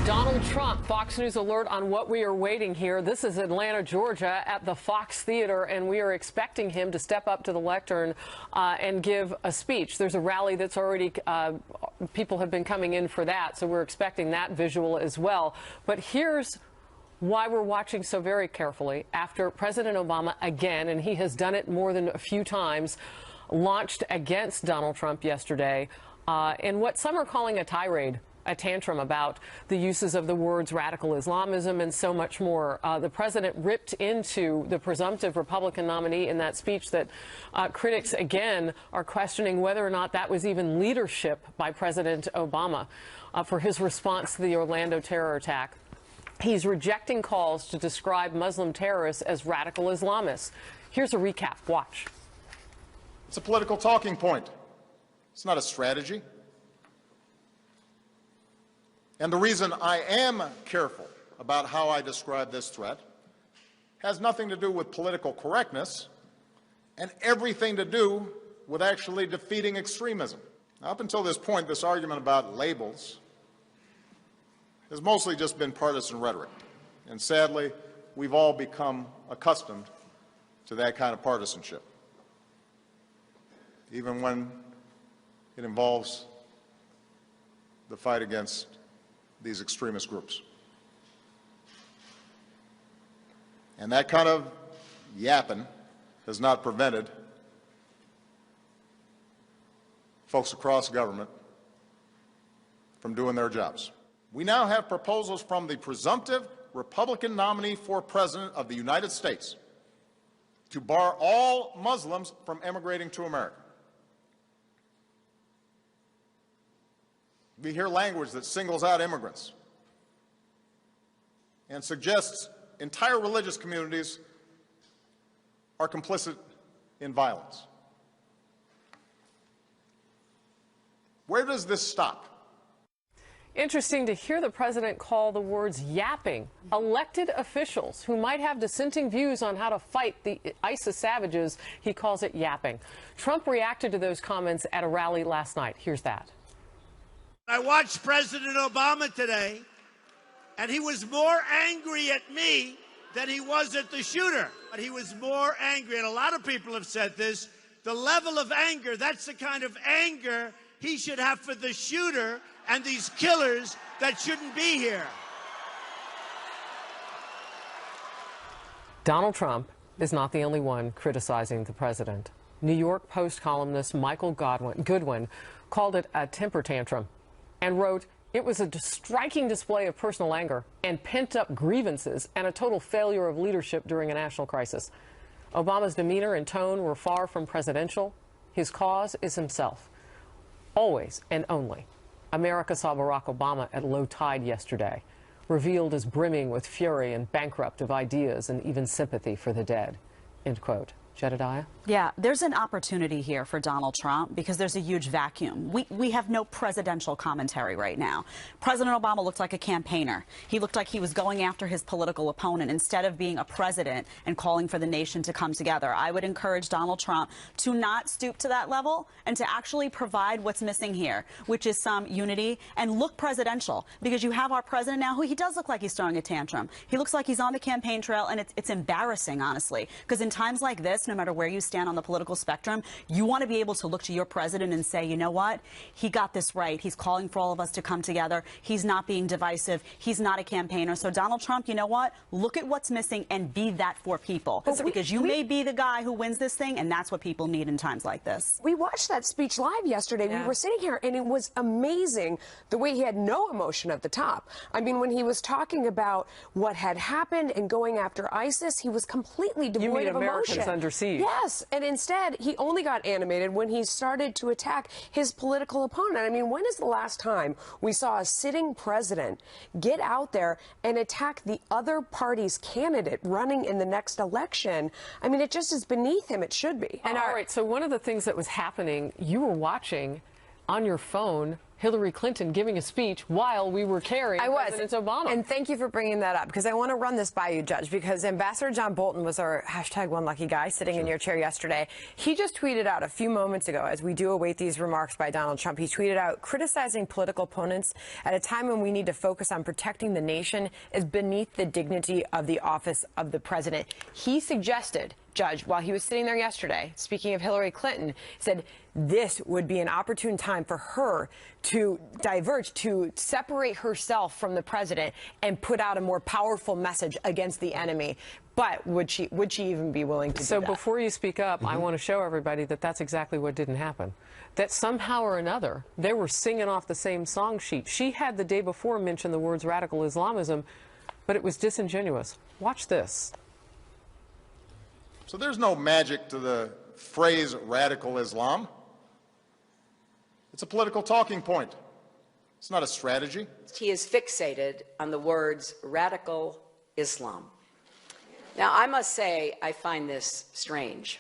Donald Trump, Fox News alert on what we are waiting here. This is Atlanta, Georgia, at the Fox Theater, and we are expecting him to step up to the lectern and give a speech. There's a rally that's already, people have been coming in for that, so we're expecting that visual as well. But here's why we're watching so very carefully. After President Obama again, and he has done it more than a few times, launched against Donald Trump yesterday in what some are calling a tirade, a tantrum about the uses of the words radical Islamism and so much more. The president ripped into the presumptive Republican nominee in that speech that critics, again, are questioning whether or not that was even leadership by President Obama for his response to the Orlando terror attack. He's rejecting calls to describe Muslim terrorists as radical Islamists. Here's a recap. Watch. It's a political talking point. It's not a strategy. And the reason I am careful about how I describe this threat has nothing to do with political correctness and everything to do with actually defeating extremism. Now, up until this point, this argument about labels has mostly just been partisan rhetoric. And sadly, we've all become accustomed to that kind of partisanship, even when it involves the fight against these extremist groups. And that kind of yapping has not prevented folks across government from doing their jobs. We now have proposals from the presumptive Republican nominee for President of the United States to bar all Muslims from emigrating to America. We hear language that singles out immigrants and suggests entire religious communities are complicit in violence. Where does this stop? Interesting to hear the president call the words yapping. Elected officials who might have dissenting views on how to fight the ISIS savages, he calls it yapping. Trump reacted to those comments at a rally last night. Here's that. I watched President Obama today, and he was more angry at me than he was at the shooter. But he was more angry, and a lot of people have said this, the level of anger, that's the kind of anger he should have for the shooter and these killers that shouldn't be here. Donald Trump is not the only one criticizing the president. New York Post columnist Michael Goodwin called it a temper tantrum and wrote, "It was a striking display of personal anger and pent-up grievances and a total failure of leadership during a national crisis. Obama's demeanor and tone were far from presidential. His cause is himself. Always and only. America saw Barack Obama at low tide yesterday, revealed as brimming with fury and bankrupt of ideas and even sympathy for the dead." End quote. Jedediah? Yeah, there's an opportunity here for Donald Trump because there's a huge vacuum. We have no presidential commentary right now. President Obama looked like a campaigner. He looked like he was going after his political opponent instead of being a president and calling for the nation to come together. I would encourage Donald Trump to not stoop to that level and to actually provide what's missing here, which is some unity, and look presidential, because you have our president now who he does look like he's throwing a tantrum. He looks like he's on the campaign trail, and it's embarrassing, honestly, because in times like this, no matter where you stand on the political spectrum, you want to be able to look to your president and say, you know what? He got this right. He's calling for all of us to come together. He's not being divisive. He's not a campaigner. So Donald Trump, you know what? Look at what's missing and be that for people. Because you may be the guy who wins this thing, and that's what people need in times like this. We watched that speech live yesterday. Yeah. We were sitting here, and it was amazing the way he had no emotion at the top. I mean, when he was talking about what had happened and going after ISIS, he was completely devoid of emotion. Americans under siege. Yes, and instead, he only got animated when he started to attack his political opponent. I mean, when is the last time we saw a sitting president get out there and attack the other party's candidate running in the next election? I mean, it just is beneath him. It should be. And all right, so one of the things that was happening, you were watching on your phone Hillary Clinton giving a speech while we were carrying President Obama. And thank you for bringing that up, because I want to run this by you, Judge, because Ambassador John Bolton was our #OneLuckyGuy sitting in your chair yesterday. He just tweeted out a few moments ago, as we do await these remarks by Donald Trump, he tweeted out, criticizing political opponents at a time when we need to focus on protecting the nation is beneath the dignity of the office of the president. He suggested, Judge, while he was sitting there yesterday, speaking of Hillary Clinton, said this would be an opportune time for her to diverge, to separate herself from the president and put out a more powerful message against the enemy. But would she even be willing to do that? So before you speak up, I want to show everybody that that's exactly what didn't happen. That somehow or another, they were singing off the same song sheet. She had the day before mentioned the words radical Islamism, but it was disingenuous. Watch this. So there's no magic to the phrase radical Islam. It's a political talking point. It's not a strategy. He is fixated on the words radical Islam. Now, I must say I find this strange.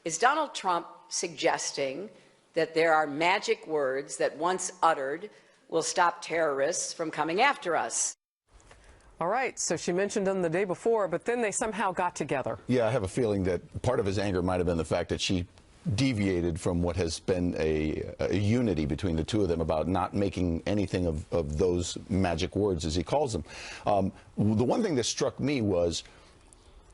Is Donald Trump suggesting that there are magic words that once uttered will stop terrorists from coming after us? All right, so she mentioned them the day before, but then they somehow got together. Yeah, I have a feeling that part of his anger might have been the fact that she deviated from what has been a unity between the two of them about not making anything of those magic words, as he calls them. The one thing that struck me was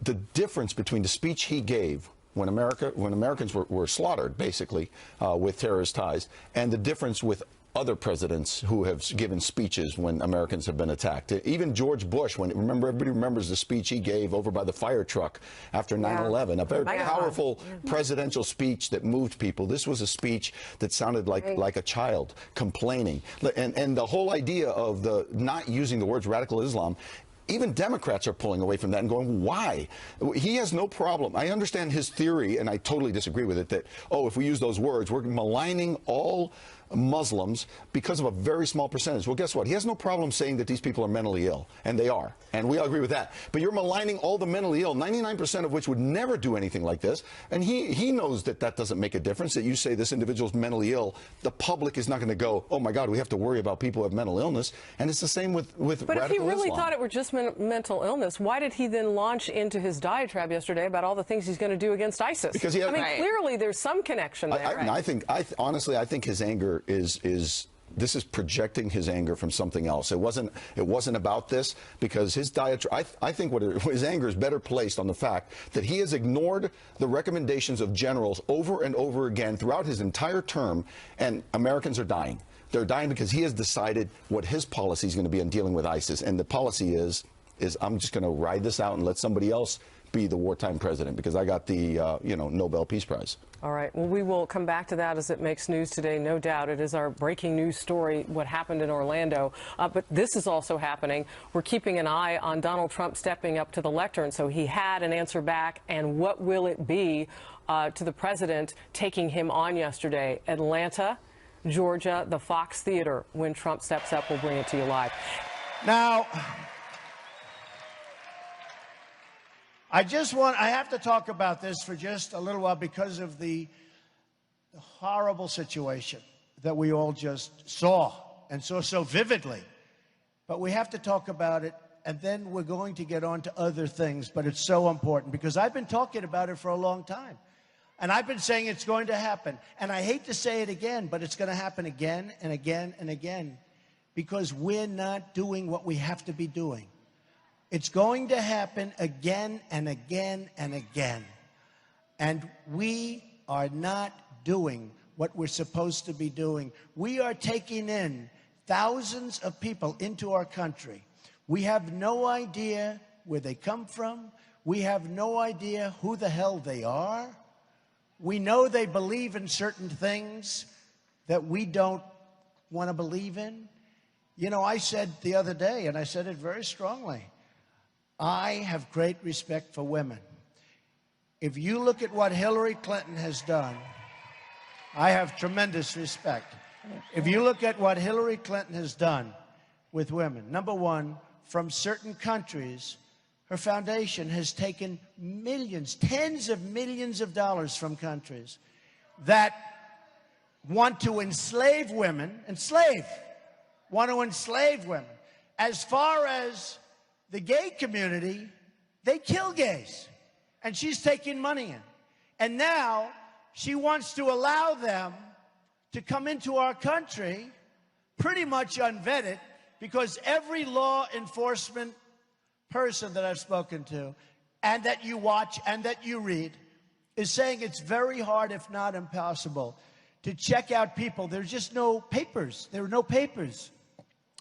the difference between the speech he gave when Americans were slaughtered, basically, with terrorist ties, and the difference with other presidents who have given speeches when Americans have been attacked. Even George Bush, everybody remembers the speech he gave over by the fire truck after 9/11, a very powerful presidential speech that moved people. This was a speech that sounded like a child complaining. And the whole idea of the not using the words radical Islam, even Democrats are pulling away from that and going, why? He has no problem. I understand his theory, and I totally disagree with it, that, oh, if we use those words, we're maligning all Muslims because of a very small percentage. Well, guess what? He has no problem saying that these people are mentally ill, and they are, and we all agree with that. But you're maligning all the mentally ill, 99% of which would never do anything like this, and he knows that that doesn't make a difference, that you say this individual's mentally ill. The public is not going to go, oh, my God, we have to worry about people who have mental illness, and it's the same with But if he really Islam. thought it were just mental illness, why did he then launch into his diatribe yesterday about all the things he's going to do against ISIS? Because he I mean, clearly there's some connection there. Honestly, I think his anger this is projecting his anger from something else. It wasn't about this, because his diatribe, I think his anger is better placed on the fact that he has ignored the recommendations of generals over and over again throughout his entire term, and Americans are dying. They're dying because he has decided what his policy is going to be in dealing with ISIS, and the policy is I'm just going to ride this out and let somebody else be the wartime president, because I got the Nobel Peace Prize. All right. Well, we will come back to that as it makes news today. No doubt it is our breaking news story, what happened in Orlando. But this is also happening. We're keeping an eye on Donald Trump stepping up to the lectern. So he had an answer back. And what will it be to the president taking him on yesterday? Atlanta, Georgia, the Fox Theater. When Trump steps up, we'll bring it to you live. Now, I have to talk about this for just a little while because of the horrible situation that we all just saw and saw so vividly. But we have to talk about it, and then we're going to get on to other things. But it's so important because I've been talking about it for a long time. And I've been saying it's going to happen. And I hate to say it again, but it's going to happen again and again and again because we're not doing what we have to be doing. It's going to happen again and again and again. And we are not doing what we're supposed to be doing. We are taking in thousands of people into our country. We have no idea where they come from. We have no idea who the hell they are. We know they believe in certain things that we don't want to believe in. You know, I said the other day, and I said it very strongly, I have great respect for women. If you look at what Hillary Clinton has done, I have tremendous respect. If you look at what Hillary Clinton has done with women, number one, from certain countries, her foundation has taken millions, tens of millions of dollars from countries that want to enslave women, want to enslave women. As far as the gay community, they kill gays. And she's taking money in. And now she wants to allow them to come into our country pretty much unvetted, because every law enforcement person that I've spoken to and that you watch and that you read is saying it's very hard, if not impossible, to check out people. There's just no papers. There are no papers.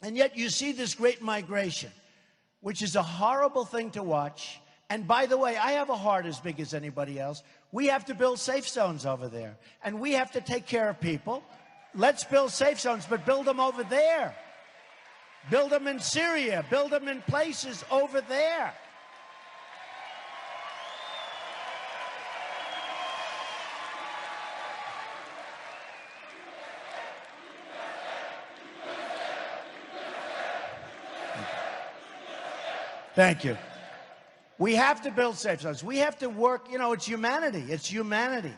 And yet you see this great migration, which is a horrible thing to watch. And by the way, I have a heart as big as anybody else. We have to build safe zones over there. And we have to take care of people. Let's build safe zones, but build them over there. Build them in Syria. Build them in places over there. Thank you. We have to build safe zones. We have to work, you know, it's humanity. It's humanity.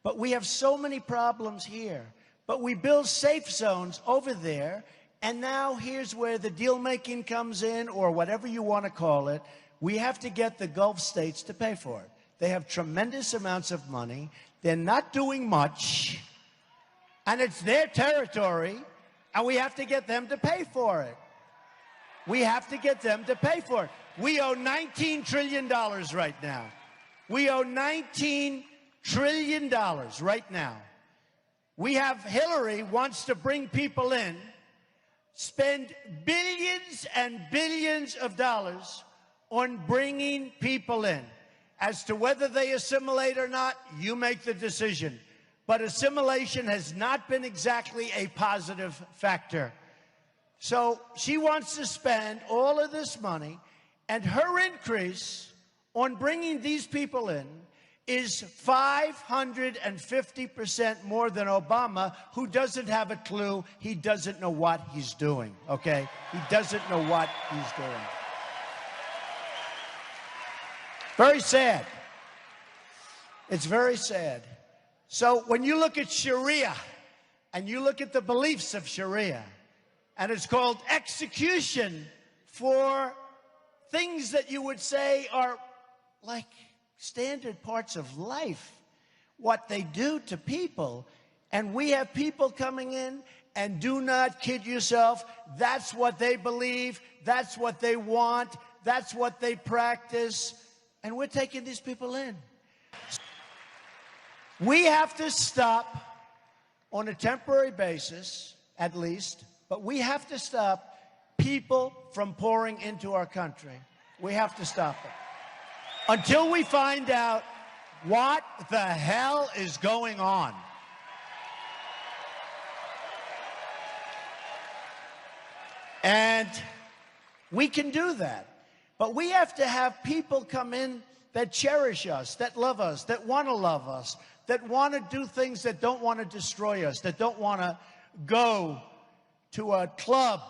But we have so many problems here. But we build safe zones over there, and now here's where the deal-making comes in, or whatever you want to call it. We have to get the Gulf states to pay for it. They have tremendous amounts of money. They're not doing much, and it's their territory, and we have to get them to pay for it. We have to get them to pay for it. We owe $19 trillion right now. We owe $19 trillion right now. We have Hillary wants to bring people in, spend billions and billions of dollars on bringing people in. As to whether they assimilate or not, you make the decision. But assimilation has not been exactly a positive factor. So she wants to spend all of this money, and her increase on bringing these people in is 550% more than Obama, who doesn't have a clue. He doesn't know what he's doing, okay? He doesn't know what he's doing. Very sad. It's very sad. So when you look at Sharia, and you look at the beliefs of Sharia, and it's called execution for things that you would say are like standard parts of life, what they do to people. And we have people coming in, and do not kid yourself, that's what they believe, that's what they want, that's what they practice, and we're taking these people in. We have to stop, on a temporary basis at least, but we have to stop people from pouring into our country. We have to stop it. Until we find out what the hell is going on. And we can do that. But we have to have people come in that cherish us, that love us, that want to love us, that want to do things that don't want to destroy us, that don't want to go to a club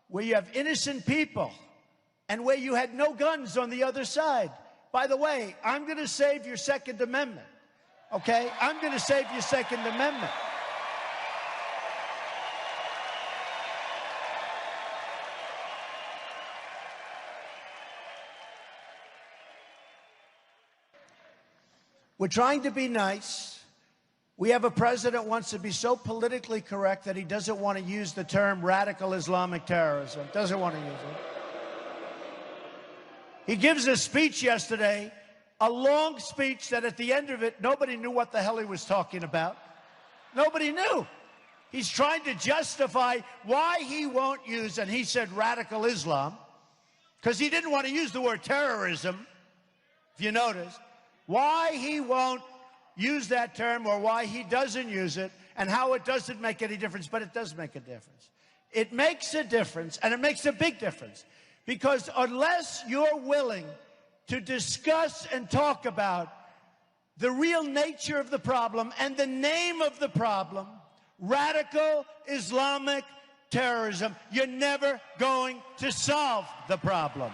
where you have innocent people and where you had no guns on the other side. By the way, I'm going to save your Second Amendment, okay? I'm going to save your Second Amendment. We're trying to be nice. We have a president who wants to be so politically correct that he doesn't want to use the term radical Islamic terrorism. Doesn't want to use it. He gives a speech yesterday, a long speech that at the end of it, nobody knew what the hell he was talking about. Nobody knew. He's trying to justify why he won't use, and he said radical Islam, because he didn't want to use the word terrorism, if you notice. Why he won't use that term, or why he doesn't use it, and how it doesn't make any difference, but it does make a difference. It makes a difference, and it makes a big difference, because unless you're willing to discuss and talk about the real nature of the problem and the name of the problem, radical Islamic terrorism, you're never going to solve the problem.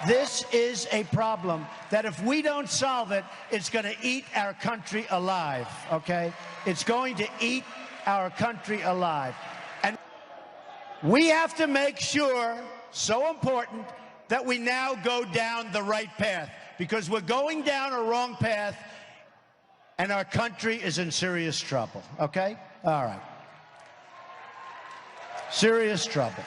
This is a problem that if we don't solve it, it's going to eat our country alive, okay? It's going to eat our country alive. And we have to make sure, so important, that we now go down the right path, because we're going down a wrong path and our country is in serious trouble, okay? All right. Serious trouble.